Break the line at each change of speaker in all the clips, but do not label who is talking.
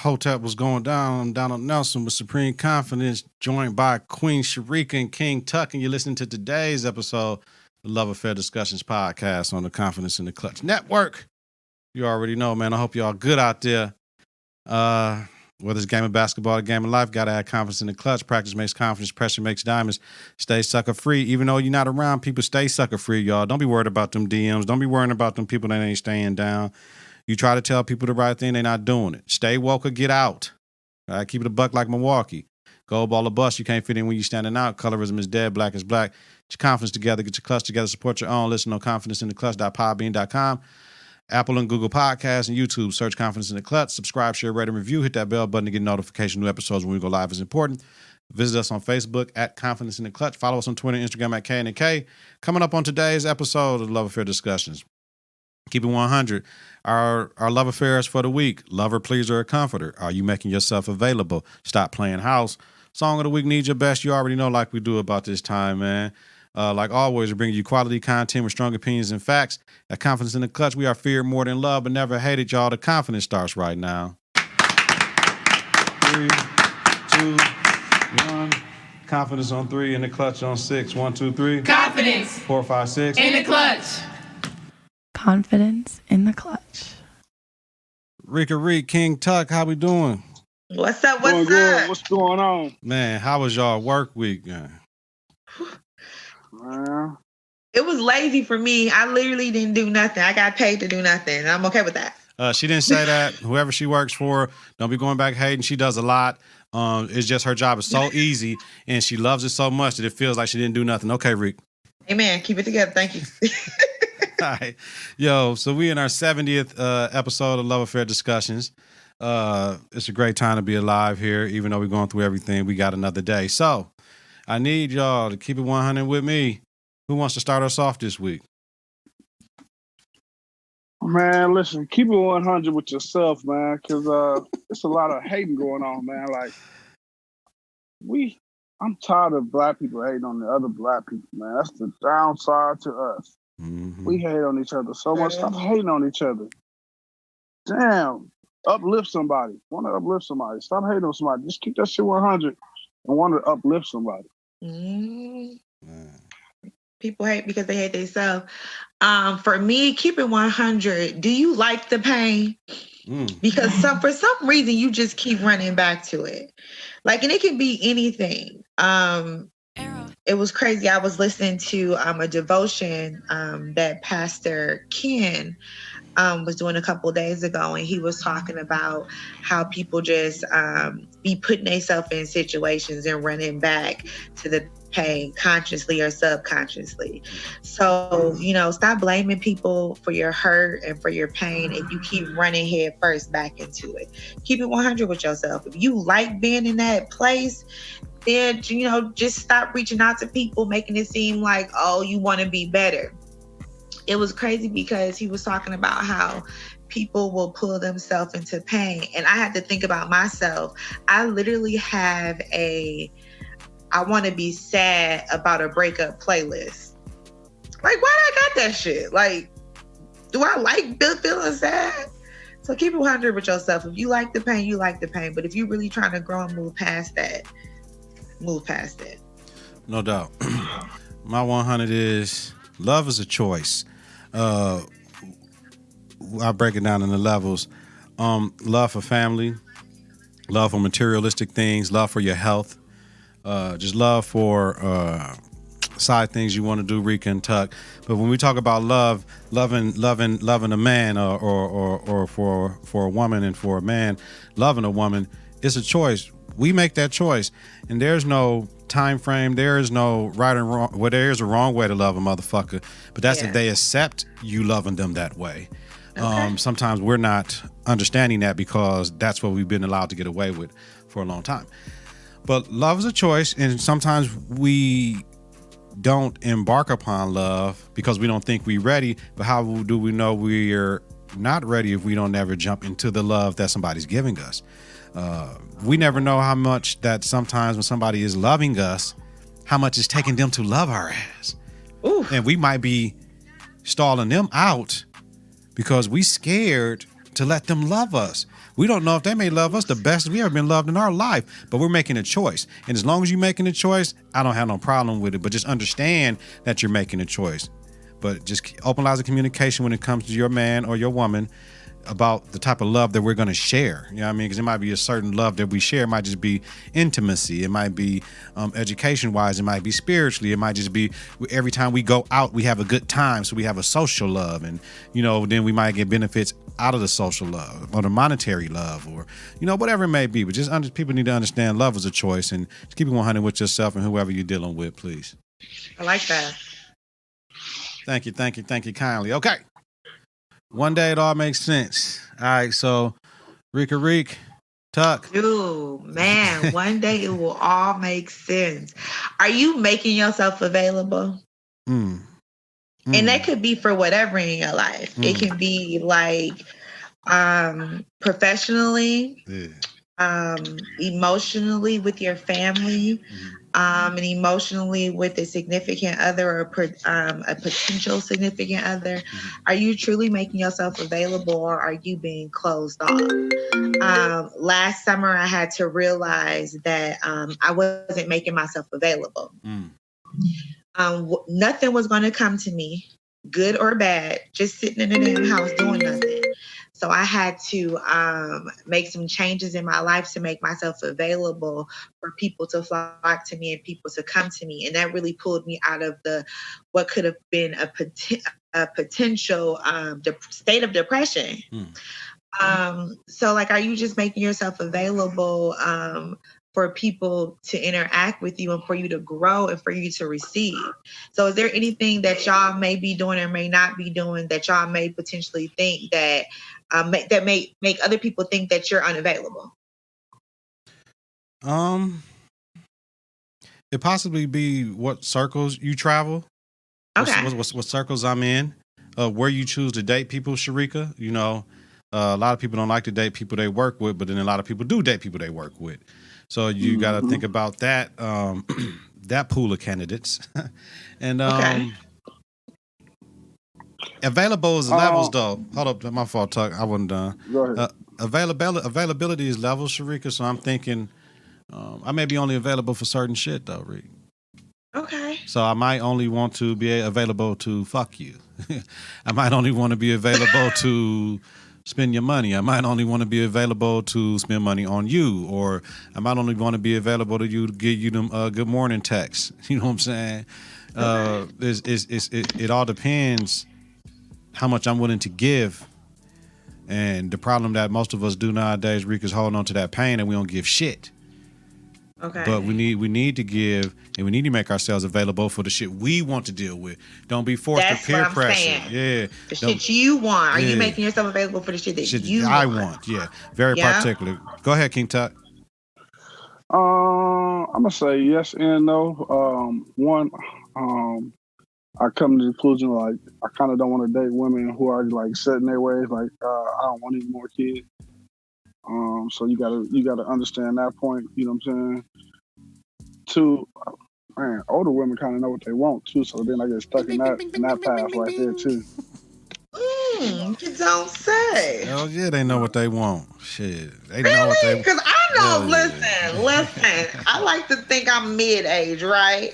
Hotep was going down. I'm Donald Nelson with Supreme Confidence, joined by Queen Sherika and King Tuck, and you're listening to today's episode of the Love Affair Discussions podcast on the Confidence in the Klutch Network. You already know, man. I hope y'all good out there. Whether it's game of basketball or game of life, gotta have confidence in the clutch. Practice makes confidence, pressure makes diamonds. Stay sucker free. Even though you're not around people, stay sucker free, y'all. Don't be worried about them DMs. Don't be worrying about them people that ain't staying down. You try to tell people the right thing, they're not doing it. Stay woke or get out. All right, keep it a buck like Milwaukee. Gold ball or bust, you can't fit in when you're standing out. Colorism is dead, black is black. Get your confidence together, get your clutch together, support your own. Listen on confidenceintheclutch.podbean.com. Apple and Google Podcasts and YouTube. Search Confidence in the Klutch. Subscribe, share, rate, and review. Hit that bell button to get notification new episodes when we go live is important. Visit us on Facebook at Confidence in the Klutch. Follow us on Twitter and Instagram at K&K. Coming up on today's episode of Love Affair Discussions. Keep it 100. Our love affairs for the week. Lover, pleaser, or comforter. Are you making yourself available? Stop playing house. Song of the week, Need Your Best. You already know like we do about this time, man. Like always, we're bringing you quality content with strong opinions and facts. At Confidence in the Klutch, we are feared more than love, but never hated, y'all. The confidence starts right now. 3, 2, 1. Confidence on 3, in the clutch on 6. 1, 2, 3.
Confidence.
4, 5, 6.
In the clutch.
Confidence in the Klutch.
Rika Reed, King Tuck, how we doing?
What's up?
Doing
What's
good.
up?
What's going on?
Man, how was y'all work week?
It was lazy for me. I literally didn't do nothing. I got paid to do nothing. And I'm okay with that.
She didn't say that. Whoever she works for, don't be going back hating. She does a lot. It's just her job is so easy, and she loves it so much that it feels like she didn't do nothing. Okay, Rick.
Amen. Keep it together. Thank you.
All right. Yo, so we in our 70th episode of Love Affair Discussions. It's a great time to be alive here. Even though we're going through everything, we got another day. So I need y'all to keep it 100 with me. Who wants to start us off this week?
Man, listen, keep it 100 with yourself, man, because it's a lot of hating going on, man. Like, I'm tired of black people hating on the other black people, man. That's the downside to us.
Mm-hmm.
We hate on each other so much. Stop hating on each other. Damn. Uplift somebody. Want to uplift somebody. Stop hating on somebody. Just keep that shit 100 and want to uplift somebody.
People hate because they hate themselves. For me, keep it 100. Do you like the pain? Because for some reason, you just keep running back to it. Like, and it can be anything. It was crazy. I was listening to a devotion that Pastor Ken was doing a couple of days ago, and he was talking about how people just be putting themselves in situations and running back to the pain consciously or subconsciously. So, stop blaming people for your hurt and for your pain if you keep running head first back into it. Keep it 100 with yourself. If you like being in that place, then, just stop reaching out to people, making it seem like, oh, you want to be better. It was crazy because he was talking about how people will pull themselves into pain. And I had to think about myself. I literally have I want to be sad about a breakup playlist. Like, why I got that shit? Like, do I like feeling sad? So keep it 100 with yourself. If you like the pain, you like the pain. But if you're really trying to grow and move past that, move past it.
No doubt. My 100 is love is a choice. I break it down into levels. Love for family, love for materialistic things, love for your health, just love for side things you want to do, Rika and Tuck. But when we talk about loving a man, or for a woman and for a man loving a woman, it's a choice. We make that choice, and there's no time frame. There is no right and wrong. Well, there is a wrong way to love a motherfucker, but that's if they accept you loving them that way. Okay. Sometimes we're not understanding that because that's what we've been allowed to get away with for a long time. But love is a choice, and sometimes we don't embark upon love because we don't think we're ready. But how do we know we're not ready if we don't ever jump into the love that somebody's giving us? We never know how much that sometimes when somebody is loving us, how much it's taking them to love our ass. Ooh. And we might be stalling them out because we scared to let them love us. We don't know if they may love us the best we ever been loved in our life, but we're making a choice. And as long as you're making a choice, I don't have no problem with it, but just understand that you're making a choice. But just open lines of communication when it comes to your man or your woman about the type of love that we're going to share. You know what I mean? Because it might be a certain love that we share. It might just be intimacy. It might be education-wise. It might be spiritually. It might just be every time we go out, we have a good time. So we have a social love. And, then we might get benefits out of the social love or the monetary love or, whatever it may be. But just people need to understand love is a choice, and just keep it 100 with yourself and whoever you're dealing with, please.
I like that.
Thank you kindly. Okay. One day it all makes sense. All right, so Reek, Tuck.
Dude, man, one day it will all make sense. Are you making yourself available? And that could be for whatever in your life. It can be like professionally, emotionally with your family, and emotionally with a significant other or a potential significant other. Are you truly making yourself available, or are you being closed off? Last summer, I had to realize that I wasn't making myself available. Nothing was going to come to me, good or bad, just sitting in the damn house doing nothing. So I had to make some changes in my life to make myself available for people to flock to me and people to come to me. And that really pulled me out of what could have been a potential state of depression. So like, are you just making yourself available for people to interact with you and for you to grow and for you to receive? So is there anything that y'all may be doing or may not be doing that y'all may potentially think that that may make other people think that you're unavailable?
It possibly be what circles you travel.
Okay.
What circles I'm in, where you choose to date people, Sherika. A lot of people don't like to date people they work with, but then a lot of people do date people they work with. So you got to think about that that pool of candidates. And available is levels, though. Hold up, my fault, Tuck. I wasn't done.
Go ahead.
Availability is levels, Sherika. So I'm thinking I may be only available for certain shit, though, Rick.
Okay.
So I might only want to be available to fuck you. I might only want to be available to spend your money. I might only want to be available to spend money on you, or I might only want to be available to you to give you them good morning texts. You know what I'm saying? It all depends how much I'm willing to give. And the problem that most of us do nowadays, Rick, is holding on to that pain and we don't give shit.
Okay.
But we need to give, and we need to make ourselves available for the shit we want to deal with. Don't be forced to peer pressure.
Saying.
Yeah.
The shit you want. Are you making yourself available for the shit that you want?
I want? Yeah. Very particular. Go ahead, King Tut.
I'm gonna say yes and no. One, I come to the conclusion like I kind of don't want to date women who are like set in their ways. Like I don't want any more kids. So you gotta understand that point. You know what I'm saying? Two, man, older women kind of know what they want too. So then I get stuck in that path right there too.
You don't say.
Hell yeah, they know what they want. Shit, they
really?
know what they want.
Because I know. Listen. I like to think I'm mid-age, right?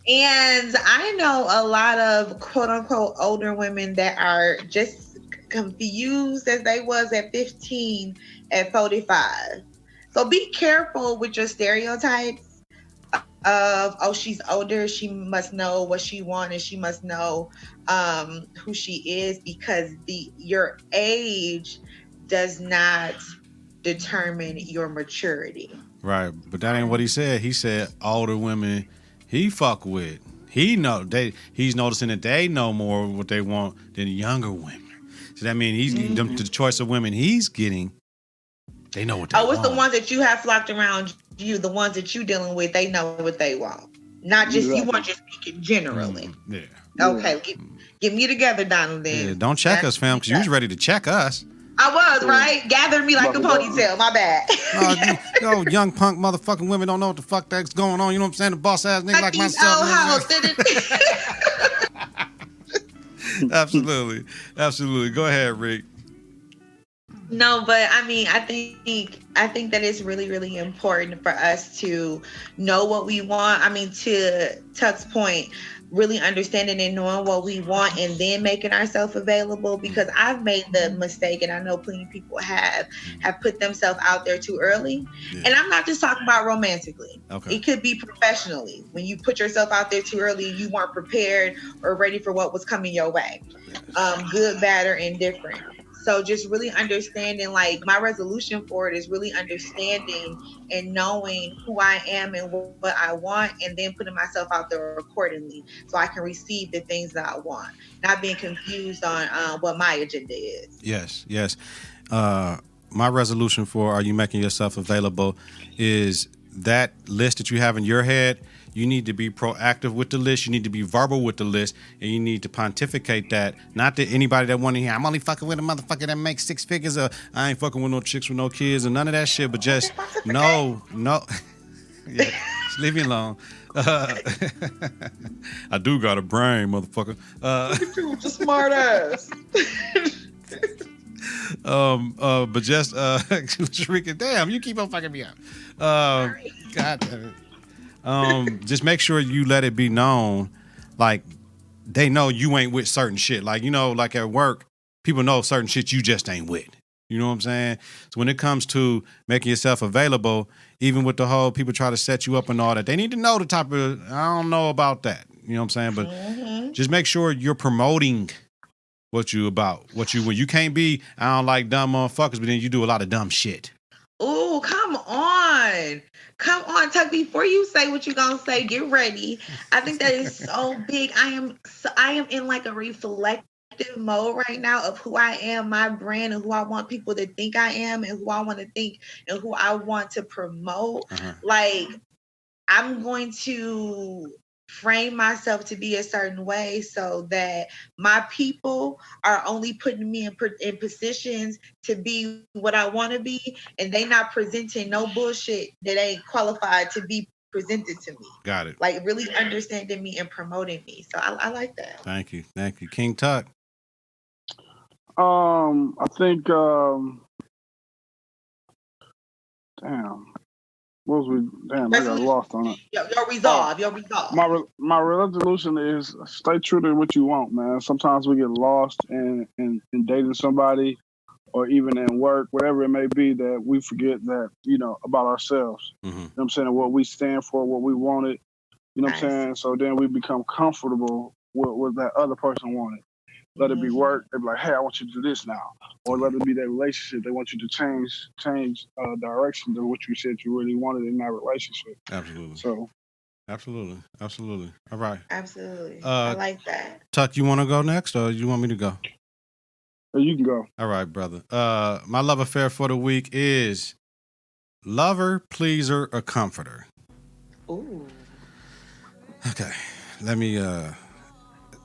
And I know a lot of quote unquote older women that are just confused as they was at 15 at 45. So be careful with your stereotypes of, oh, she's older, she must know what she wants and she must know who she is, because your age does not determine your maturity.
Right, but that ain't what he said. He said older women he fuck with. He's noticing that they know more what they want than younger women. So that means the choice of women he's getting, they know what they want.
Oh, it's the ones that you have flocked around you, the ones that you dealing with, they know what they want. Not just, you weren't just speaking generally.
Yeah.
Okay, get me together, Donald, then.
Yeah, don't check us, fam, because you was ready to check us.
I was, right? Gathered me like a ponytail, my bad.
Yo, young punk motherfucking women don't know what the fuck that's going on. You know what I'm saying? The boss ass nigga like myself.
Absolutely.
Go ahead, Rick.
No, but I mean, I think that it's really, really important for us to know what we want. I mean, to Tuck's point, really understanding and knowing what we want and then making ourselves available. Because I've made the mistake, and I know plenty of people have put themselves out there too early.
Yeah.
And I'm not just talking about romantically.
Okay.
It could be professionally. When you put yourself out there too early, you weren't prepared or ready for what was coming your way. Good, bad, or indifferent. So just really understanding, like my resolution for it is really understanding and knowing who I am and what I want, and then putting myself out there accordingly so I can receive the things that I want, not being confused on what my agenda is.
Yes, yes. My resolution for Are You Making Yourself Available is that list that you have in your head. You need to be proactive with the list. You need to be verbal with the list, and you need to pontificate that. Not to anybody that want to hear, I'm only fucking with a motherfucker that makes 6 figures, or I ain't fucking with no chicks with no kids, and none of that shit. But just no. Yeah, just leave me alone. I do got a brain, motherfucker.
Just smart ass.
But just Sherika, damn, you keep on fucking me up. God damn it. Just make sure you let it be known, like they know you ain't with certain shit. Like, you know, like at work, people know certain shit you just ain't with. You know what I'm saying? So when it comes to making yourself available, even with the whole people try to set you up and all that, they need to know the type of, I don't know about that. You know what I'm saying? But just make sure you're promoting what you about. When you can't be, I don't like dumb motherfuckers, but then you do a lot of dumb shit.
Oh, come on, Tuck. Before you say what you're gonna say, get ready. I think that is so big. I am in like a reflective mode right now of who I am, my brand, and who I want people to think I am, and who I want to think, and who I want to promote. Like, I'm going to frame myself to be a certain way so that my people are only putting me in positions to be what I want to be, and they not presenting no bullshit that ain't qualified to be presented to me.
Got it.
Like really understanding me and promoting me. So I like that.
Thank you. King Tuck.
I think damn. What was we? Damn, I got lost on it.
Your resolve.
My resolution is stay true to what you want, man. Sometimes we get lost in dating somebody, or even in work, whatever it may be, that we forget that, you know, about ourselves. You know what I'm saying? What we stand for, what we wanted. You know what I'm saying? So then we become comfortable with what that other person wanted. Let it be work. They be like, hey, I want you to do this now. Or let it be that relationship. They want you to change direction to what you said you really wanted in that relationship.
Absolutely.
So.
Absolutely. All right.
Absolutely. I like that.
Tuck, you want to go next, or you want me to go?
You can go.
All right, brother. My love affair for the week is lover, pleaser, or comforter.
Ooh.
Okay. Let me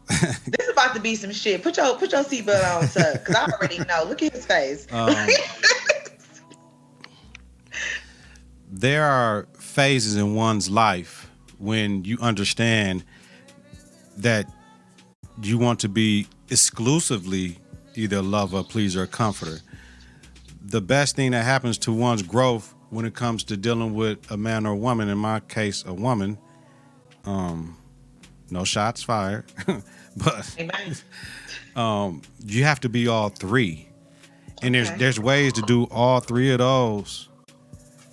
This is about to be some shit. Put your seatbelt on, Tuck, because I already know. Look at his face.
There are phases in one's life when you understand that you want to be exclusively either lover, pleaser, or comforter. The best thing that happens to one's growth when it comes to dealing with a man or a woman, in my case, a woman, no shots fired, but you have to be all three. And there's ways to do all three of those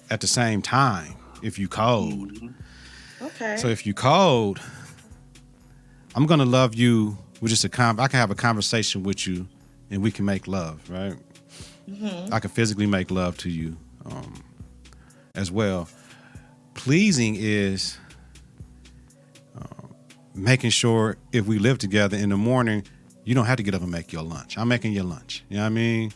at the same time if you code.
Okay.
So if you code, I'm gonna love you with just I can have a conversation with you and we can make love, right? I can physically make love to you as well. Pleasing is making sure if we live together in the morning, you don't have to get up and make your lunch. I'm making your lunch. You know what I mean?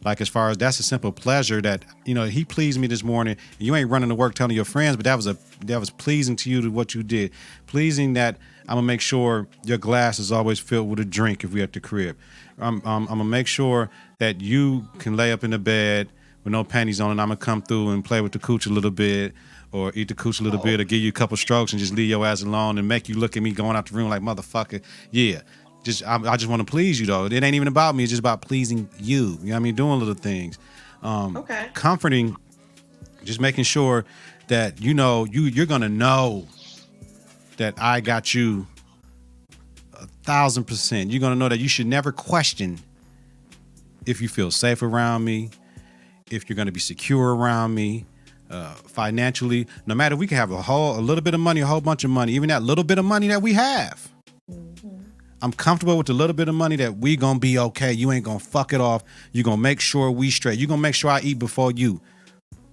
Like, as far as that's a simple pleasure that, you know, he pleased me this morning. You ain't running to work telling your friends, but that was pleasing to you to what you did. Pleasing that I'm gonna make sure your glass is always filled with a drink if we at the crib. I'm gonna make sure that you can lay up in the bed with no panties on, and I'm gonna come through and play with the cooch a little bit, or eat the cooch a little bit, or give you a couple strokes and just leave your ass alone and make you look at me going out the room like, motherfucker, yeah. I just want to please you though. It ain't even about me. It's just about pleasing you. You know what I mean? Doing little things.
Okay.
Comforting, just making sure that you're gonna know that I got you 1,000%. You're gonna know that you should never question if you feel safe around me, if you're gonna be secure around me, financially. No matter, we can have a little bit of money, a whole bunch of money, even that little bit of money that we have. I'm comfortable with the little bit of money that we gonna be okay. You ain't gonna fuck it off. You gonna make sure we straight. You gonna make sure I eat before you.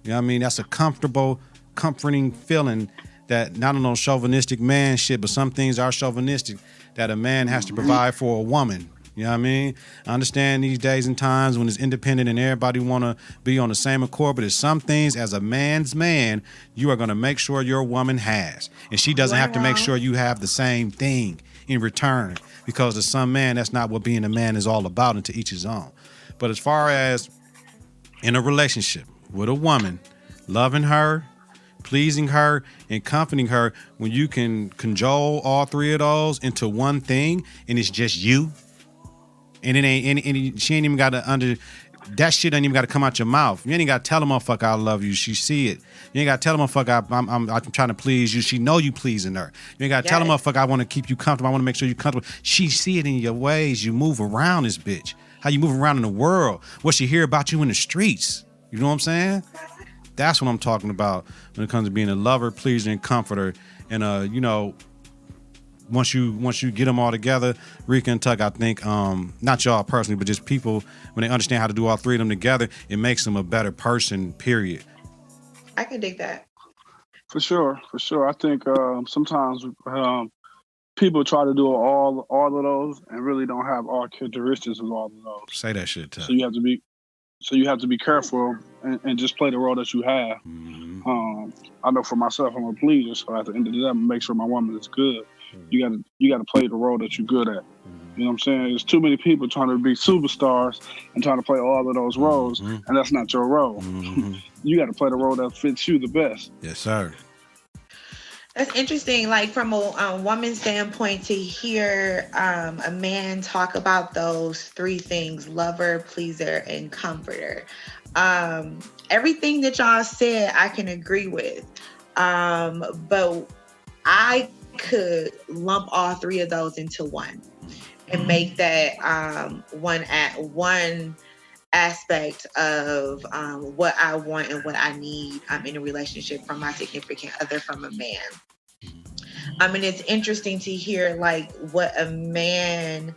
You know what I mean? That's a comforting feeling that not on no chauvinistic man shit, but some things are chauvinistic that a man has to provide for a woman. You know what I mean? I understand these days and times when it's independent and everybody want to be on the same accord, but there's some things as a man's man, you are going to make sure your woman has. And she doesn't have to make sure you have the same thing in return, because to some man, that's not what being a man is all about, and to each his own. But as far as in a relationship with a woman, loving her, pleasing her, and comforting her, when you can cajole all three of those into one thing and it's just you, and she ain't even got to that shit ain't even got to come out your mouth. You ain't got to tell a motherfucker I love you. She see it. You ain't got to tell a motherfucker I'm trying to please you. She know you pleasing her. You ain't got to tell a motherfucker I want to keep you comfortable. I want to make sure you comfortable. She see it in your ways. You move around this bitch. How you move around in the world. What she hear about you in the streets. You know what I'm saying? That's what I'm talking about when it comes to being a lover, pleaser, and comforter. And once you get them all together, Rika and Tuck, I think, not y'all personally, but just people, when they understand how to do all three of them together, it makes them a better person, period.
I can dig that.
For sure. I think sometimes people try to do all of those and really don't have all characteristics of all of those.
Say that shit, Tuck.
So you have to be careful and just play the role that you have.
Mm-hmm.
I know for myself, I'm a pleaser, so at the end of the day, I'm gonna make sure my woman is good. You gotta play the role that you're good at. You know what I'm saying? There's too many people trying to be superstars and trying to play all of those roles, and that's not your role. You got to play the role that fits you the best.
Yes, sir.
That's interesting. Like from a woman's standpoint, to hear a man talk about those three things: lover, pleaser, and comforter. Everything that y'all said, I can agree with. But I could lump all three of those into one and make that one aspect of what I want and what I need in a relationship from my significant other, from a man. I mean, it's interesting to hear like what a man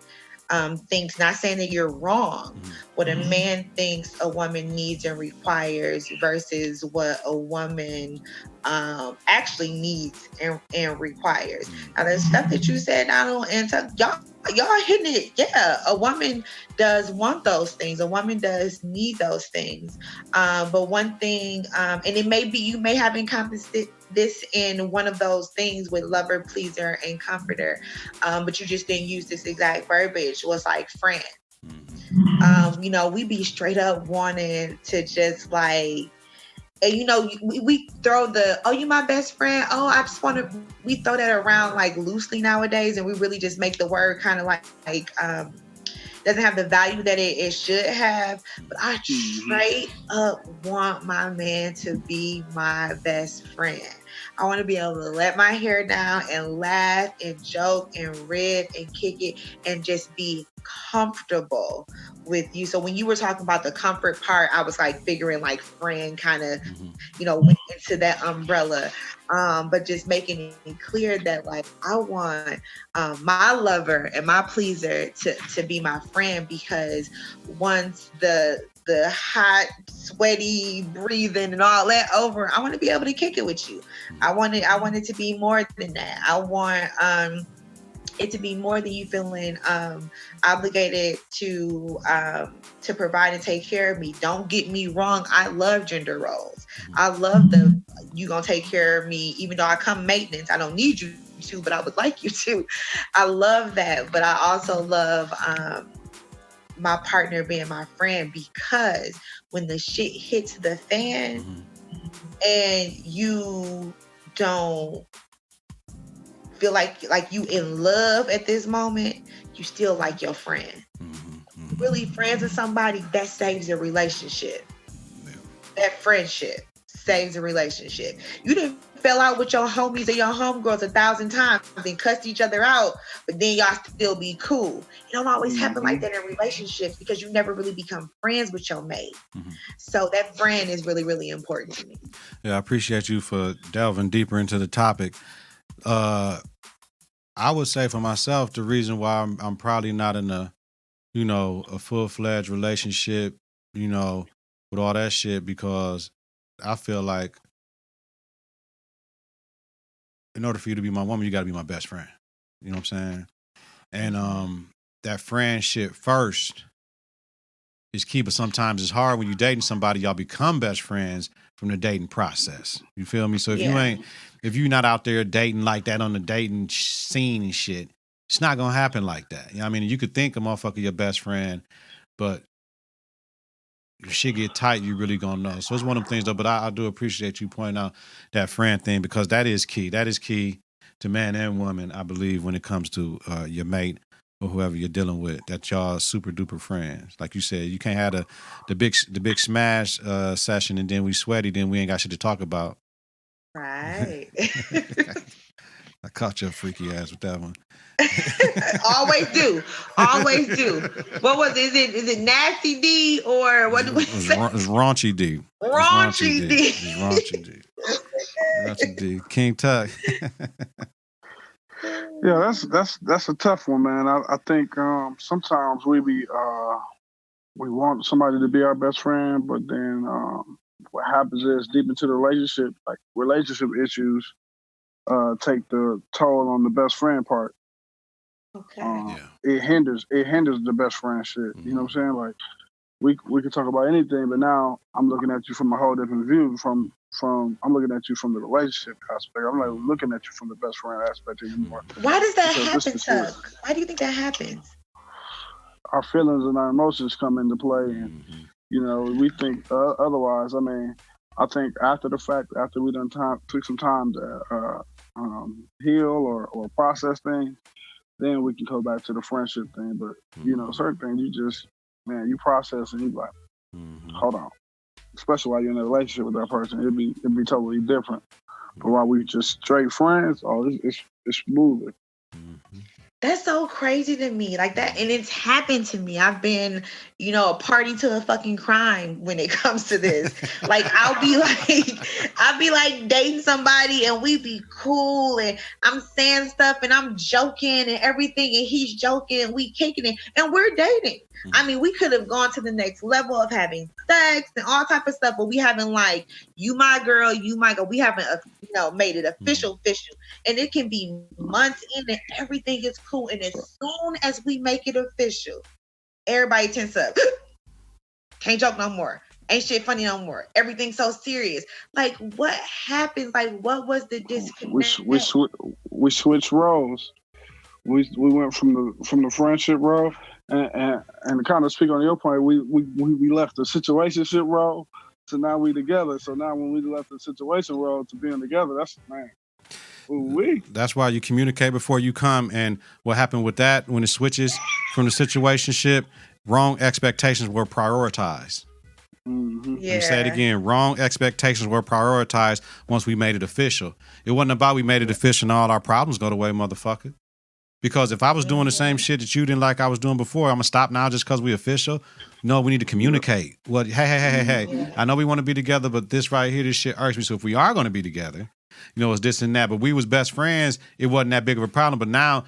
thinks, not saying that you're wrong, what a man thinks a woman needs and requires versus what a woman actually needs and requires. Now, the stuff that you said, y'all hitting it. Yeah, a woman does want those things. A woman does need those things. But one thing, and it may be, you may have encompassed this in one of those things with lover, pleaser, and comforter, but you just didn't use this exact verbiage. Was like friend. We be straight up wanting to just like, and we throw the, oh, you my best friend, oh, I just want to, we throw that around like loosely nowadays, and we really just make the word kind of like doesn't have the value that it should have. But I straight up want my man to be my best friend. I want to be able to let my hair down and laugh and joke and rib and kick it and just be comfortable with you. So when you were talking about the comfort part, I was like figuring like friend kind of, went into that umbrella. But just making it clear that like I want my lover and my pleaser to be my friend, because once the hot, sweaty breathing and all that over, I want to be able to kick it with you. I want it to be more than that. I want it to be more than you feeling obligated to provide and take care of me. Don't get me wrong. I love gender roles. I love you gonna take care of me, even though I come maintenance. I don't need you to, but I would like you to. I love that. But I also love my partner being my friend, because when the shit hits the fan and you don't feel like you in love at this moment, you still like your friend. Really friends with somebody, that saves a relationship. That friendship saves a relationship. You didn't fell out with your homies or your homegirls 1,000 times and cussed each other out, but then y'all still be cool. It don't always happen like that in relationships because you never really become friends with your mate. So that friend is really, really important to me.
Yeah, I appreciate you for delving deeper into the topic. I would say for myself, the reason why I'm probably not in a full-fledged relationship, with all that shit, because I feel like in order for you to be my woman, you got to be my best friend. You know what I'm saying? And that friendship first is key, but sometimes it's hard when you're dating somebody, y'all become best friends from the dating process. You feel me? So if you're not out there dating like that on the dating scene and shit, it's not gonna happen like that. You know what I mean? You could think a motherfucker your best friend, but if shit get tight, you really gonna know. So it's one of them things though, but I do appreciate you pointing out that friend thing, because that is key. That is key to man and woman, I believe, when it comes to your mate or whoever you're dealing with, that y'all super duper friends. Like you said, you can't have the big smash session and then we sweaty, then we ain't got shit to talk about.
Right.
I caught your freaky ass with that one.
Always do. What was it? Is it Nasty D or what do we say?
It's Raunchy D.
Raunchy D.
It's Raunchy D. Raunchy D. King Tuck.
Yeah, that's a tough one, man. I think sometimes we want somebody to be our best friend, but then what happens is deep into the relationship, like relationship issues take the toll on the best friend part.
Okay.
It hinders the best friend shit. You know what I'm saying? Like we could talk about anything, but now I'm looking at you from a whole different view. From I'm looking at you from the relationship aspect. I'm not looking at you from the best friend aspect anymore.
Why does that happen, Tuck? Why do you think that happens?
Our feelings and our emotions come into play, and we think otherwise. I mean, I think after the fact, after we took some time to heal or process things, then we can go back to the friendship thing. But certain things you process and you like, hold on. Especially while you're in a relationship with that person, it'd be totally different. But while we just straight friends, it's smooth.
That's so crazy to me, like that, and it's happened to me. I've been, a party to a fucking crime when it comes to this. Like I'll be like dating somebody, and we be cool, and I'm saying stuff, and I'm joking, and everything, and he's joking, and we kicking it, and we're dating. I mean, we could have gone to the next level of having sex and all type of stuff, but we haven't like, you my girl, you my girl. We haven't, made it official. And it can be months in and everything is cool. And as soon as we make it official, everybody tense up. Can't joke no more. Ain't shit funny no more. Everything's so serious. Like, what happened? Like, what was the disconnect?
We switched roles. We went from the friendship role, and to kind of speak on your point, we left the situationship role, so now we together. So now when we left the situation role to being together, that's man.
That's why you communicate before you come. And what happened with that when it switches from the situationship, wrong expectations were prioritized.
Yeah.
Let me say it again. Wrong expectations were prioritized once we made it official. It wasn't about we made it official and all our problems go away, motherfucker. Because if I was doing the same shit that you didn't like I was doing before, I'm going to stop now just because we official. No, we need to communicate. Well, hey. Yeah. I know we want to be together, but this right here, this shit irks me. So if we are going to be together, it's this and that. But we was best friends. It wasn't that big of a problem. But now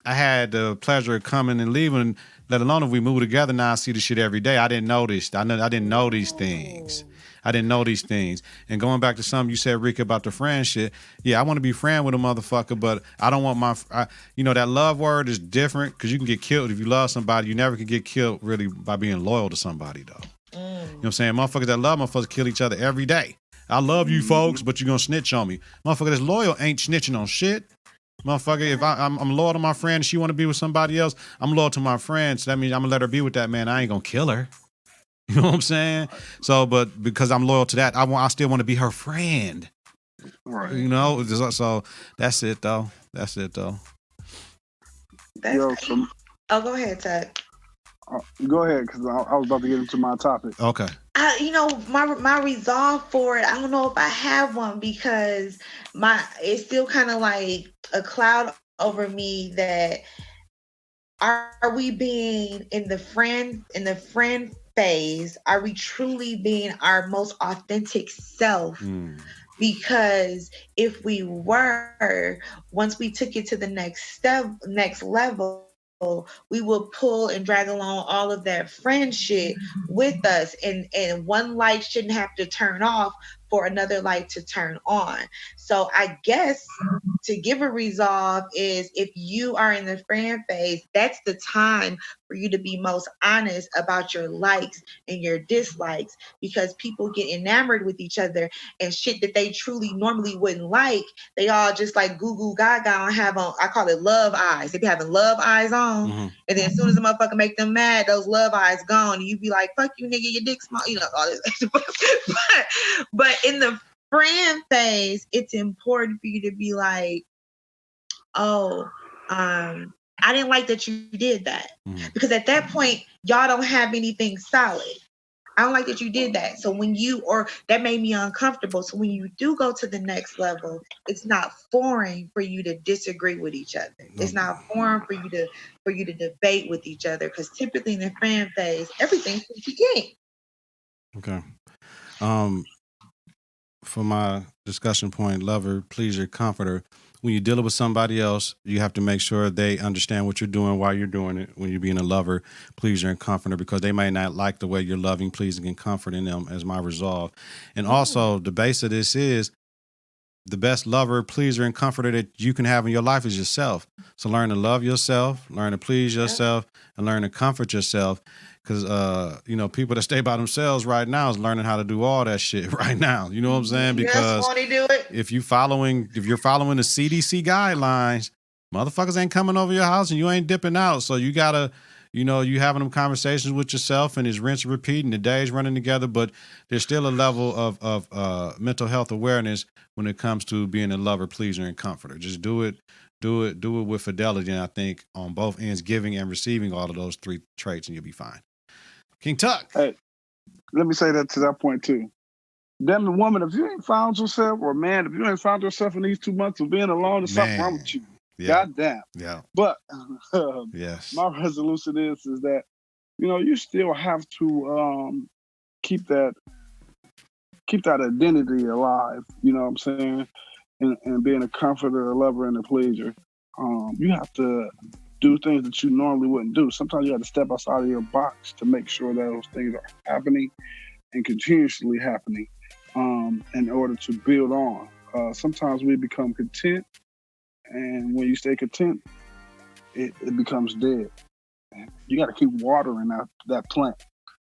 I had the pleasure of coming and leaving, let alone if we move together now, I see the shit every day. I didn't know this. I didn't know these things. And going back to something you said, Rika, about the friend shit. Yeah, I want to be friend with a motherfucker, but I don't want that love word is different because you can get killed if you love somebody. You never can get killed really by being loyal to somebody, though. You know what I'm saying? Motherfuckers that love motherfuckers kill each other every day. I love you folks, but you're going to snitch on me. Motherfucker that's loyal ain't snitching on shit. Motherfucker, if I'm loyal to my friend and she want to be with somebody else, I'm loyal to my friend. So that means I'm going to let her be with that man. I ain't going to kill her. You know what I'm saying? So, but because I'm loyal to that, I still want to be her friend. Right. So that's it though. That's it though.
Go ahead, Tuck.
Go ahead, because I was about to get into my topic.
Okay.
My resolve for it, I don't know if I have one, because it's still kind of like a cloud over me that are we being in the friend phase? Are we truly being our most authentic self? Because if we were, once we took it to the next level, we will pull and drag along all of that friendship with us, and one light shouldn't have to turn off for another light to turn on. So I guess to give a resolve is, if you are in the friend phase, that's the time for you to be most honest about your likes and your dislikes, because people get enamored with each other, and shit that they truly normally wouldn't like, they all just like goo goo gaga and have on, I call it love eyes. They be having love eyes on, and then as soon as the motherfucker make them mad, those love eyes gone, and you be like, fuck you, nigga, your dick small, all this. but in the friend phase, it's important for you to be like, oh, I didn't like that you did that. Because at that point, y'all don't have anything solid. I don't like that you did that. So that made me uncomfortable. So when you do go to the next level, it's not foreign for you to disagree with each other. It's not foreign for you to debate with each other. Because typically in the friend phase, everything's game.
Okay. For my discussion point, lover, pleaser, comforter. When you're dealing with somebody else, you have to make sure they understand what you're doing while you're doing it. When you're being a lover, pleaser, and comforter, because they may not like the way you're loving, pleasing, and comforting them, as my resolve. And also, the base of this is the best lover, pleaser, and comforter that you can have in your life is yourself. So learn to love yourself, learn to please yourself, and learn to comfort yourself. Because, people that stay by themselves right now is learning how to do all that shit right now. You know what I'm saying? Because if you're following the CDC guidelines, motherfuckers ain't coming over your house and you ain't dipping out. So you got to, you having them conversations with yourself, and it's rinse and repeat, and the days running together. But there's still a level of mental health awareness when it comes to being a lover, pleaser, and comforter. Just do it with fidelity. And I think on both ends, giving and receiving all of those three traits, and you'll be fine. King Tuck.
Hey, let me say that to that point too. Damn the woman, if you ain't found yourself, or man, if you ain't found yourself in these 2 months of being alone, there's something wrong with you. Yeah. God damn.
Yeah.
But
yes,
my resolution is that you still have to keep that identity alive. You know what I'm saying? And being a comforter, a lover, and a pleaser. You have to do things that you normally wouldn't do. Sometimes you have to step outside of your box to make sure that those things are happening and continuously happening in order to build on. Sometimes we become content, and when you stay content, it becomes dead. You got to keep watering that plant.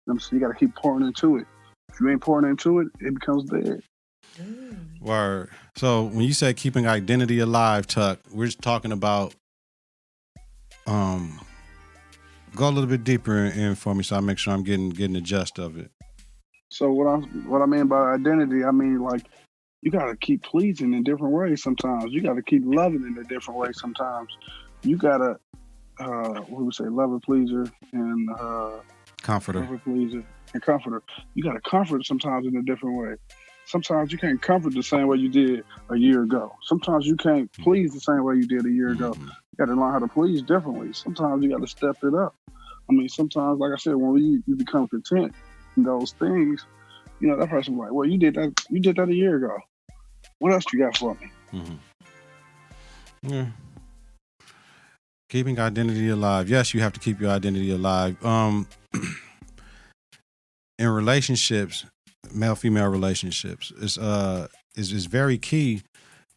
So you got to keep pouring into it. If you ain't pouring into it, it becomes dead.
Word. So when you say keeping identity alive, Tuck, we're just talking about go a little bit deeper in for me, so I make sure I'm getting the gist of it.
So what I mean by identity, I mean like you gotta keep pleasing in different ways sometimes. You gotta keep loving in a different way sometimes. You gotta lover, pleaser, and
comforter.
Lover, pleaser, and comforter. You gotta comfort sometimes in a different way. Sometimes you can't comfort the same way you did a year ago. Sometimes you can't please the same way you did a year ago. You got to learn how to please differently. Sometimes you got to step it up. I mean, sometimes, like I said, when you become content in those things, that person's like, well, you did that a year ago. What else you got for me?
Yeah. Keeping identity alive. Yes, you have to keep your identity alive. In relationships, male-female relationships, is very key,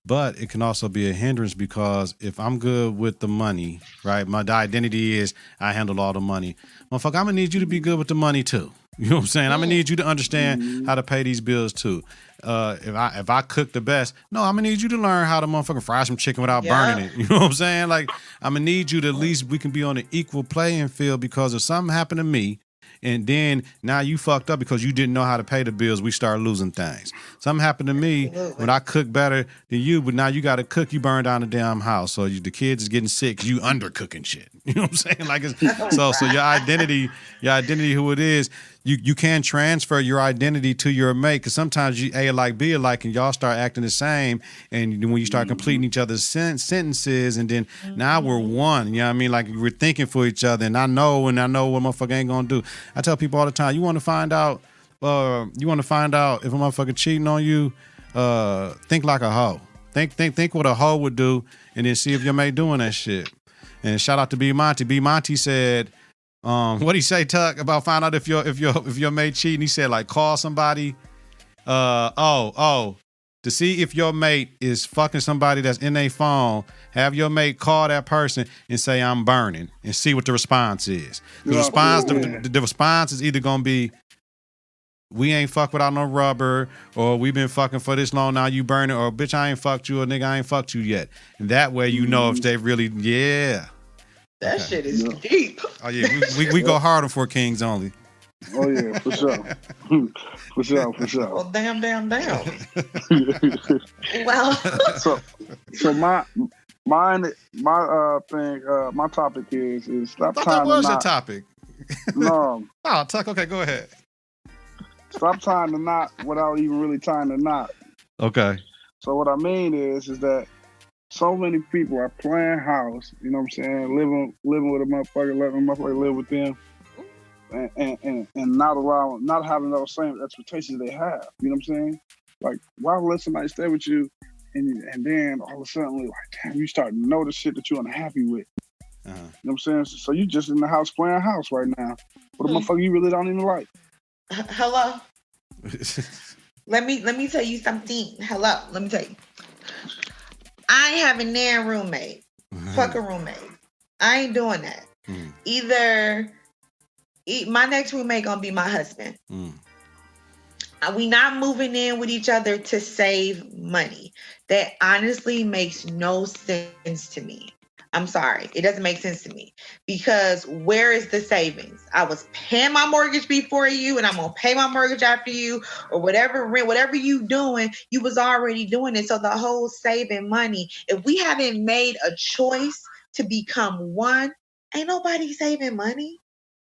but it can also be a hindrance, because if I'm good with the money, right, my identity is I handle all the money. Motherfucker, I'm gonna need you to be good with the money too. You know what I'm saying? I'm gonna need you to understand how to pay these bills too. If I cook the best, no, I'm gonna need you to learn how to motherfucking fry some chicken without burning it. You know what I'm saying? Like, I'm gonna need you to, at least we can be on an equal playing field, because if something happened to me And then now you fucked up because you didn't know how to pay the bills. We start losing things. Something happened to me when I cook better than you, but now you got to cook. You burn down the damn house. So the kids is getting sick because you undercooking shit. You know what I'm saying? Like so your identity, who it is, you can transfer your identity to your mate because sometimes you A alike, B alike, and y'all start acting the same. And when you start completing each other's sentences, and then now we're one. You know what I mean? Like we're thinking for each other. And I know what motherfucker ain't gonna do. I tell people all the time, you want to find out if a motherfucker cheating on you, think like a hoe. Think what a hoe would do, and then see if your mate doing that shit. And shout out to B Monty. B Monty said, what he say, Tuck, about find out if your mate cheating? He said like call somebody. To see if your mate is fucking somebody that's in their phone, have your mate call that person and say I'm burning, and see what the response is. The response is either gonna be we ain't fuck without no rubber, or we been fucking for this long, now you burning, or bitch I ain't fucked you, or nigga I ain't fucked you yet. And that way you know if they really
That shit is deep.
Oh yeah, we go hard on 4 Kings only.
Oh yeah, for sure. for sure.
Well, damn. Well,
so my topic is stop
I thought
tying
that was
the
your
knot.
topic.
No,
Oh, Tuck, okay, go ahead.
stop tying the knot without even really tying the knot.
Okay.
So what I mean is that so many people are playing house, you know what I'm saying, living with a motherfucker, letting a motherfucker live with them, and not having those same expectations they have. You know what I'm saying? Like, why let somebody stay with you, and then all of a sudden, like, damn, you start to notice shit that you're unhappy with. You know what I'm saying? So you just in the house playing house right now with a motherfucker you really don't even like.
Hello. Let me tell you something. Hello. Let me tell you. I ain't having a roommate. Fuck a roommate. I ain't doing that. Either my next roommate gonna be my husband. We not moving in with each other to save money. That honestly makes no sense to me. I'm sorry. It doesn't make sense to me, because where is the savings? I was paying my mortgage before you, and I'm going to pay my mortgage after you, or whatever rent, whatever you doing, you was already doing it. So the whole saving money, if we haven't made a choice to become one, ain't nobody saving money.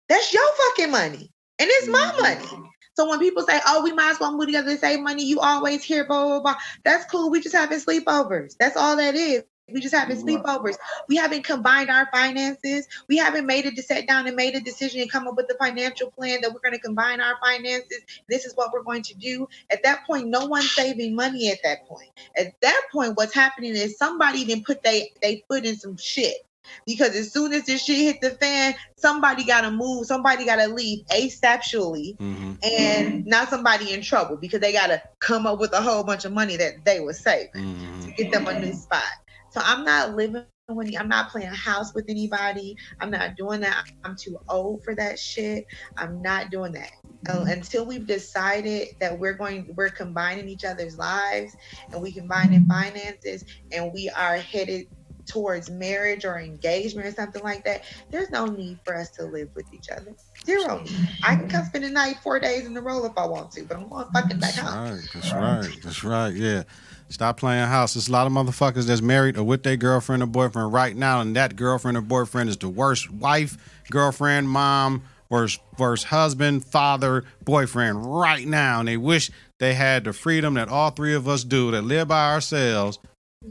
That's your fucking money. And it's my money. So when people say, oh, we might as well move together to save money, you always hear blah, blah, blah. That's cool. We just having sleepovers. That's all that is. We just having sleepovers. We haven't combined our finances. We haven't sat down and made a decision and come up with a financial plan that we're going to combine our finances. This is what we're going to do. At that point, no one's saving money at that point. At that point, what's happening is somebody didn't put they foot in some shit. Because as soon as this shit hit the fan, somebody got to move. Somebody got to leave asexually. And now somebody in trouble because they got to come up with a whole bunch of money that they were saving to get them a new spot. So I'm not living with you. I'm not playing house with anybody. I'm not doing that. I'm too old for that shit. I'm not doing that. Until we've decided that we're combining each other's lives, and we combining finances, and we are headed towards marriage or engagement or something like that, there's no need for us to live with each other. Zero need. I can come spend the night 4 days in a row if I want to, but I'm going fucking back home.
That's right. Yeah. Stop playing house. There's a lot of motherfuckers that's married or with their girlfriend or boyfriend right now, and that girlfriend or boyfriend is the worst wife, girlfriend, mom, worst husband, father, boyfriend right now. And they wish they had the freedom that all 3 of us do, that live by ourselves.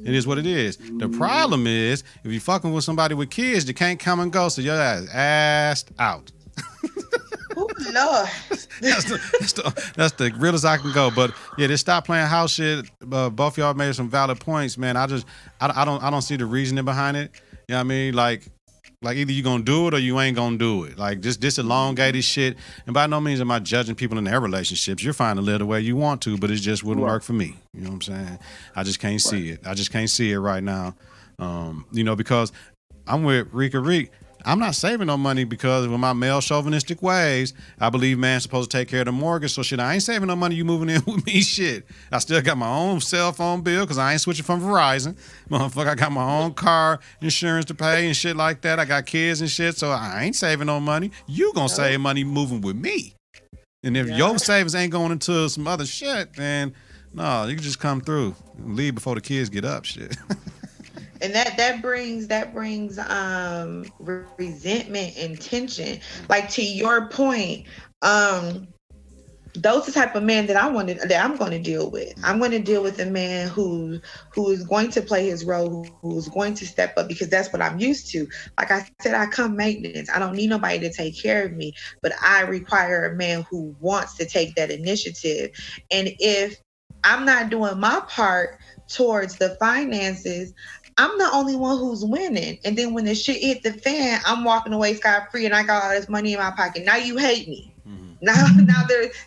It is what it is. The problem is, if you're fucking with somebody with kids, you can't come and go, so your ass assed out.
Oh, Lord.
That's the realest I can go. But yeah, just stop playing house shit. Both y'all made some valid points, man. I don't see the reasoning behind it. You know what I mean? Like either you gonna do it or you ain't gonna do it. Like this elongated shit. And by no means am I judging people in their relationships. You're fine to live the way you want to, but it just wouldn't work for me. You know what I'm saying? I just can't see it. I just can't see it right now. Because I'm with Rika Reek. I'm not saving no money because with my male chauvinistic ways, I believe man's supposed to take care of the mortgage. So shit, I ain't saving no money. You moving in with me, shit. I still got my own cell phone bill because I ain't switching from Verizon. Motherfucker, I got my own car insurance to pay and shit like that. I got kids and shit, so I ain't saving no money. You gonna save money moving with me. And if your savings ain't going into some other shit, then no, you can just come through and leave before the kids get up, shit.
And that brings resentment and tension. Like to your point, those are the type of men that I'm going to deal with. I'm going to deal with a man who is going to play his role, who's going to step up, because that's what I'm used to. Like I said, I come maintenance. I don't need nobody to take care of me, but I require a man who wants to take that initiative. And if I'm not doing my part towards the finances, I'm the only one who's winning. And then when the shit hit the fan, I'm walking away scot-free and I got all this money in my pocket. Now you hate me. Now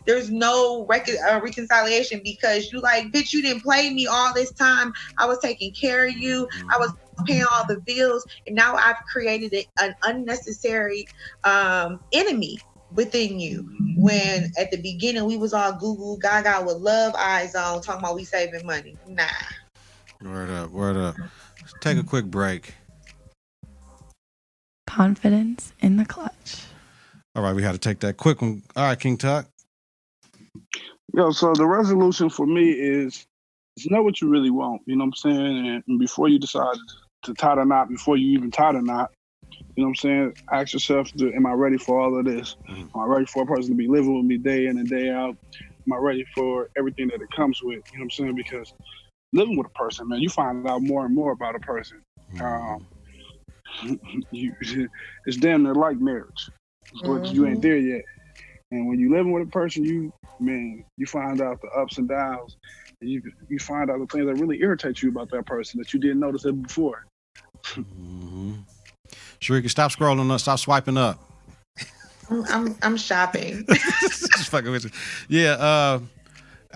there's no reconciliation, because you like, bitch, you didn't play me all this time. I was taking care of you. I was paying all the bills. And now I've created an unnecessary enemy within you. When at the beginning we was all goo goo gaga with love eyes on, talking about we saving money. Nah.
Word up, word up. Take a quick break.
Confidence in the clutch.
All right, we had to take that quick one. All right, King Tuck.
Yo, so the resolution for me is know what you really want. You know what I'm saying? And before you decide to tie the knot, before you even tie the knot, you know what I'm saying? Ask yourself, am I ready for all of this? Am I ready for a person to be living with me day in and day out? Am I ready for everything that it comes with? You know what I'm saying? Because living with a person, man, you find out more and more about a person. It's damn near like marriage, but you ain't there yet. And when you living with a person, you find out the ups and downs. And you find out the things that really irritate you about that person that you didn't notice it before.
Sherika, stop scrolling up, stop swiping up.
I'm shopping.
Just fucking with you. Yeah,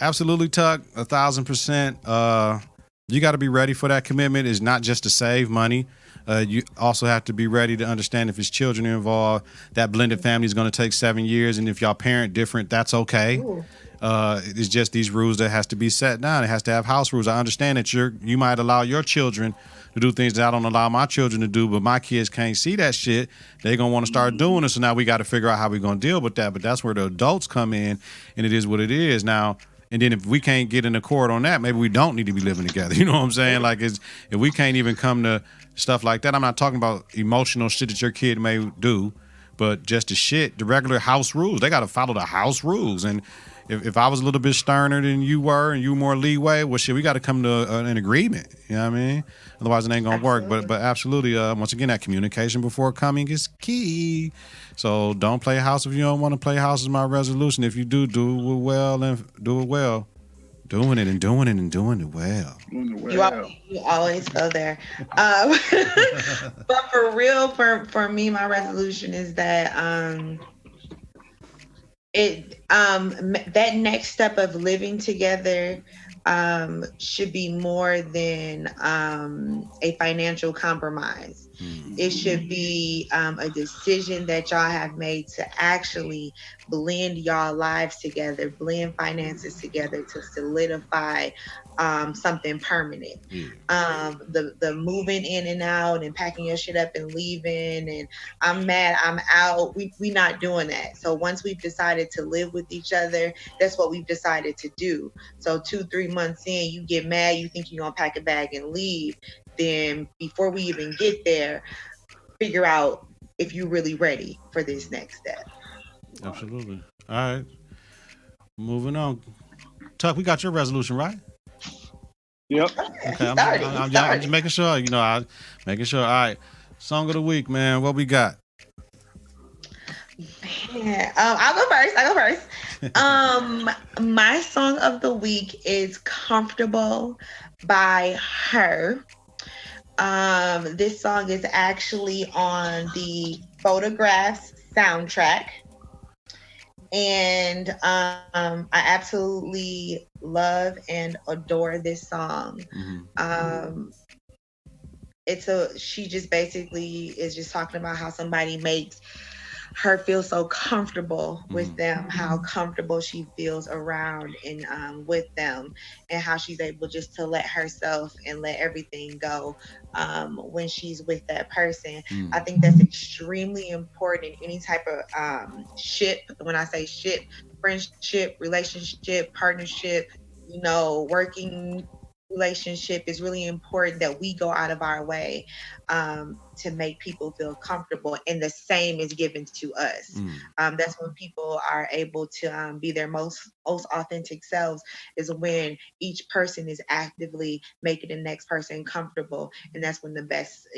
absolutely, Tuck. 1,000%. You got to be ready for that commitment. It's not just to save money. You also have to be ready to understand if it's children involved. That blended family is going to take 7 years, and if y'all parent different, that's okay. It's just these rules that has to be set down. It has to have house rules. I understand that you might allow your children to do things that I don't allow my children to do, but my kids can't see that shit. They're going to want to start doing it, so now we got to figure out how we're going to deal with that. But that's where the adults come in, and it is what it is. Now, and then if we can't get in accord on that, maybe we don't need to be living together. You know what I'm saying? Like, if we can't even come to stuff like that, I'm not talking about emotional shit that your kid may do, but just the regular house rules. They got to follow the house rules. And if I was a little bit sterner than you were and you more leeway, well, shit, we got to come to an agreement. You know what I mean? Otherwise, it ain't going to work. But absolutely, once again, that communication before coming is key. So don't play house if you don't want to play house is my resolution. If you do it well and do it well. Doing it well.
You always go there. But for real, for me, my resolution is that that next step of living together should be more than a financial compromise. It should be a decision that y'all have made to actually blend y'all lives together, blend finances together to solidify something permanent. The moving in and out and packing your shit up and leaving and I'm mad, I'm out. We not doing that. So once we've decided to live with each other, that's what we've decided to do. So 2-3 months in, you get mad, you think you're gonna pack a bag and leave. Then before we even get there, figure out if you're really ready for this next step.
Absolutely. All right. Moving on. Tuck, we got your resolution, right?
Yep.
Okay, I'm just making sure. Making sure. All right. Song of the week, man. What we got?
Yeah, I'll go first. My song of the week is "Comfortable" by Her. This song is actually on the Photographs soundtrack, and I absolutely love and adore this song. she just basically is just talking about how somebody makes her feel so comfortable with them, how comfortable she feels around and with them, and how she's able just to let herself and let everything go when she's with that person. I think that's extremely important in any type of ship. When I say ship, friendship, relationship, partnership, working relationship, is really important that we go out of our way to make people feel comfortable, and the same is given to us. That's when people are able to be their most authentic selves, is when each person is actively making the next person comfortable, and that's when the best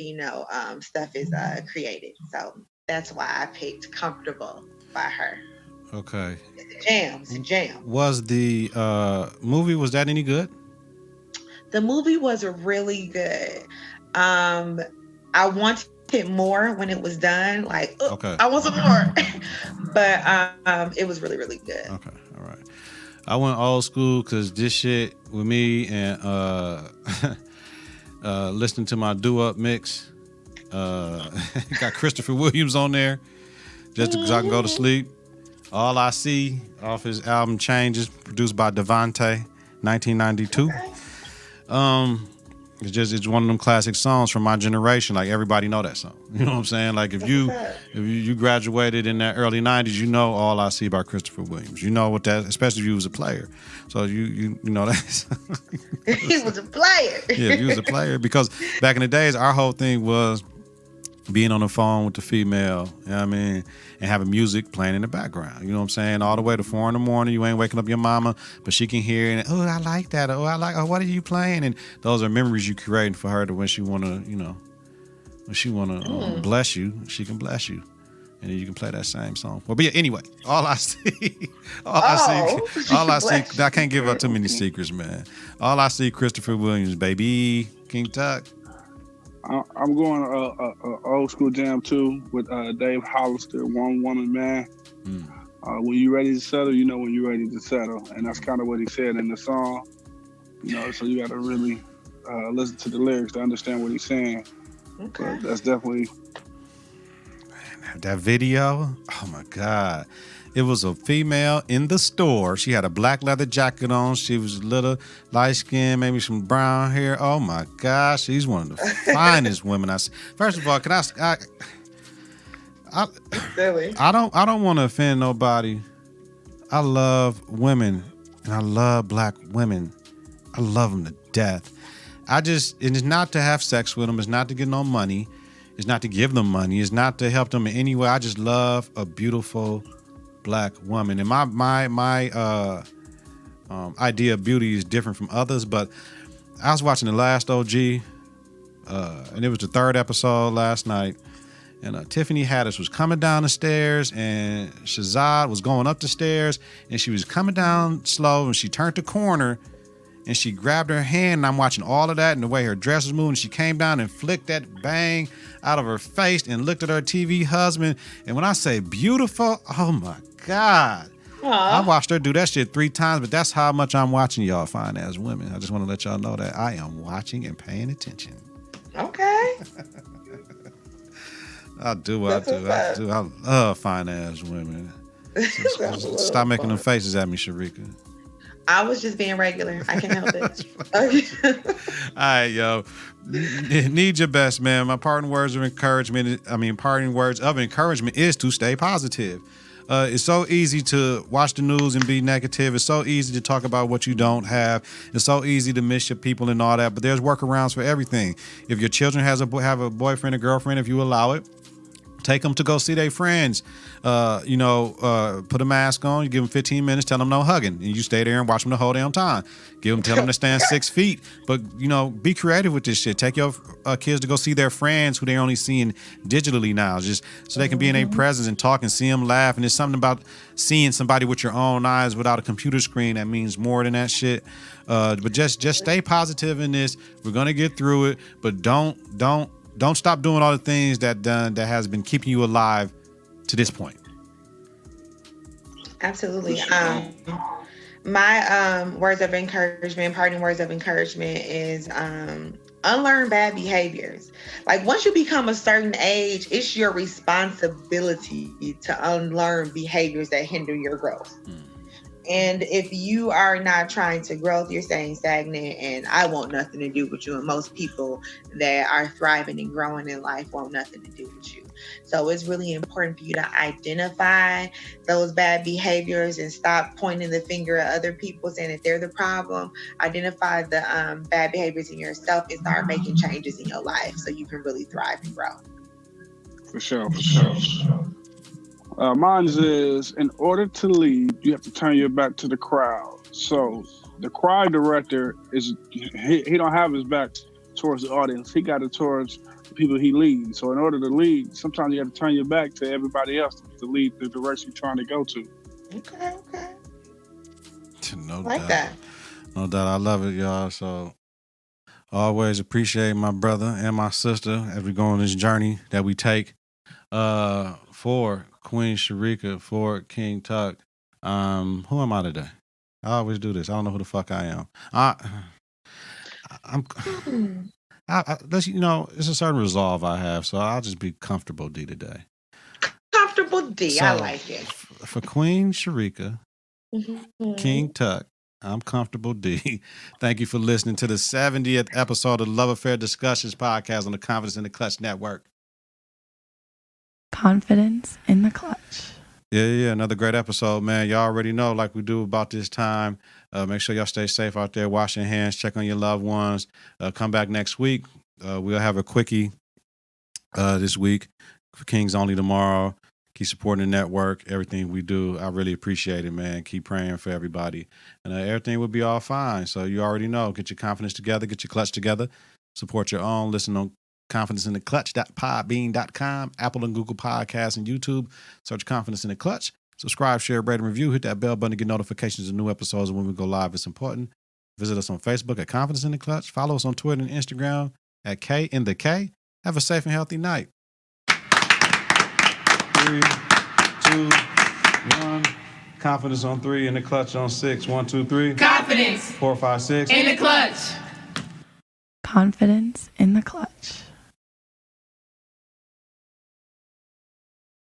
stuff is created. So that's why I picked Comfortable by her.
Okay.
It's a jam. It's a jam.
Was the movie, was that any good?
The movie was really good. I wanted more when it was done. Like,
Okay.
I want some more. But it was really, really good.
Okay. All right. I went old school because this shit with me and listening to my doo-up mix. Got Christopher Williams on there just because I can go to sleep. All I See off his album Changes, produced by Devante, 1992. It's one of them classic songs from my generation. Like, everybody know that song. You know what I'm saying? Like, if you graduated in that early 90s, you know All I See by Christopher Williams. You know what that, especially if you was a player. So you know that.
He was a player.
Yeah, if you was a player. Because back in the days, our whole thing was being on the phone with the female, you know what I mean, and having music playing in the background. You know what I'm saying? All the way to 4 a.m. You ain't waking up your mama, but she can hear it. Oh, I like that. Oh, what are you playing? And those are memories you creating for her to when she wanna, when she wanna bless you, she can bless you. And then you can play that same song. Well, but yeah, anyway, all I see, I can't give up too many secrets, man. All I see, Christopher Williams, baby, King Tut.
I'm going old school jam too with Dave Hollister, One Woman Man. When you're ready to settle, you know when you're ready to settle, and that's kind of what he said in the song. So you got to really listen to the lyrics to understand what he's saying. Okay, but that's definitely
that video. Oh my God. It was a female in the store. She had a black leather jacket on. She was a little light skinned, maybe some brown hair. Oh my gosh, she's one of the finest women I see. First of all, can I don't want to offend nobody. I love women and I love black women. I love them to death. And it's not to have sex with them. It's not to get no money. It's not to give them money. It's not to help them in any way. I just love a beautiful black woman, and my idea of beauty is different from others. But I was watching The Last OG, and it was the 3rd episode last night, and Tiffany Haddish was coming down the stairs, and Shazad was going up the stairs, and she was coming down slow, and she turned the corner, and she grabbed her hand, and I'm watching all of that, and the way her dress was moving, she came down and flicked that bang out of her face and looked at her TV husband. And when I say beautiful, oh my God. Aww. I watched her do that shit 3 times, but that's how much I'm watching y'all fine ass women. I just want to let y'all know that I am watching and paying attention.
Okay.
I do. I love fine ass women. Stop making them faces at me, Sherika.
I was just being regular. I can't help it.
All right, yo. Need your best, man. My parting words of encouragement is to stay positive. It's so easy to watch the news and be negative. It's so easy to talk about what you don't have. It's so easy to miss your people and all that. But there's workarounds for everything. If your children have a boyfriend or girlfriend, if you allow it, take them to go see their friends. Put a mask on. You give them 15 minutes. Tell them no hugging, and you stay there and watch them the whole damn time. Tell them to stand 6 feet. But be creative with this shit. Take your kids to go see their friends who they're only seeing digitally now, just so they can be in their presence and talk and see them laugh. And there's something about seeing somebody with your own eyes without a computer screen that means more than that shit. But just stay positive in this. We're gonna get through it. But don't stop doing all the things that has been keeping you alive to this point.
Absolutely. My parting words of encouragement is unlearn bad behaviors. Like once you become a certain age, it's your responsibility to unlearn behaviors that hinder your growth. And if you are not trying to grow, you're staying stagnant, and I want nothing to do with you. And most people that are thriving and growing in life want nothing to do with you. So it's really important for you to identify those bad behaviors and stop pointing the finger at other people saying that they're the problem. Identify the bad behaviors in yourself and start making changes in your life so you can really thrive and grow.
For sure. Mine is, in order to lead, you have to turn your back to the crowd. So the choir director he don't have his back towards the audience. He got it towards the people he leads. So in order to lead, sometimes you got to turn your back to everybody else to lead the direction you're trying to go to.
Okay.
No
like
doubt.
that.
No doubt. I love it, y'all. So always appreciate my brother and my sister as we go on this journey that we take. For Queen Sherika, for King Tuck. Who am I today? I always do this. I don't know who the fuck I am. It's a certain resolve I have, so I'll just be comfortable D today.
Comfortable D,
So,
I like it.
For Queen Sherika, King Tuck, I'm comfortable D. Thank you for listening to the 70th episode of the Love Affair Discussions podcast on the Confidence in the Klutch Network.
Confidence in the Klutch.
Yeah. Another great episode, man. Y'all already know, like we do about this time. Make sure y'all stay safe out there. Wash your hands. Check on your loved ones. Come back next week. We'll have a quickie this week for Kings Only tomorrow. Keep supporting the network. Everything we do, I really appreciate it, man. Keep praying for everybody. And everything will be all fine. So you already know. Get your confidence together. Get your clutch together. Support your own. Listen on confidenceintheclutch.podbean.com, Apple and Google Podcasts, and YouTube. Search Confidence in the Klutch. Subscribe, share, rate, and review. Hit that bell button to get notifications of new episodes when we go live. It's important. Visit us on Facebook at Confidence in the Klutch. Follow us on Twitter and Instagram at K in the K. Have a safe and healthy night. 3, 2, 1. Confidence on 3, in the Klutch on 6. 1, 2, 3.
Confidence
4, 5, 6.
in the Klutch.
Confidence in the Klutch.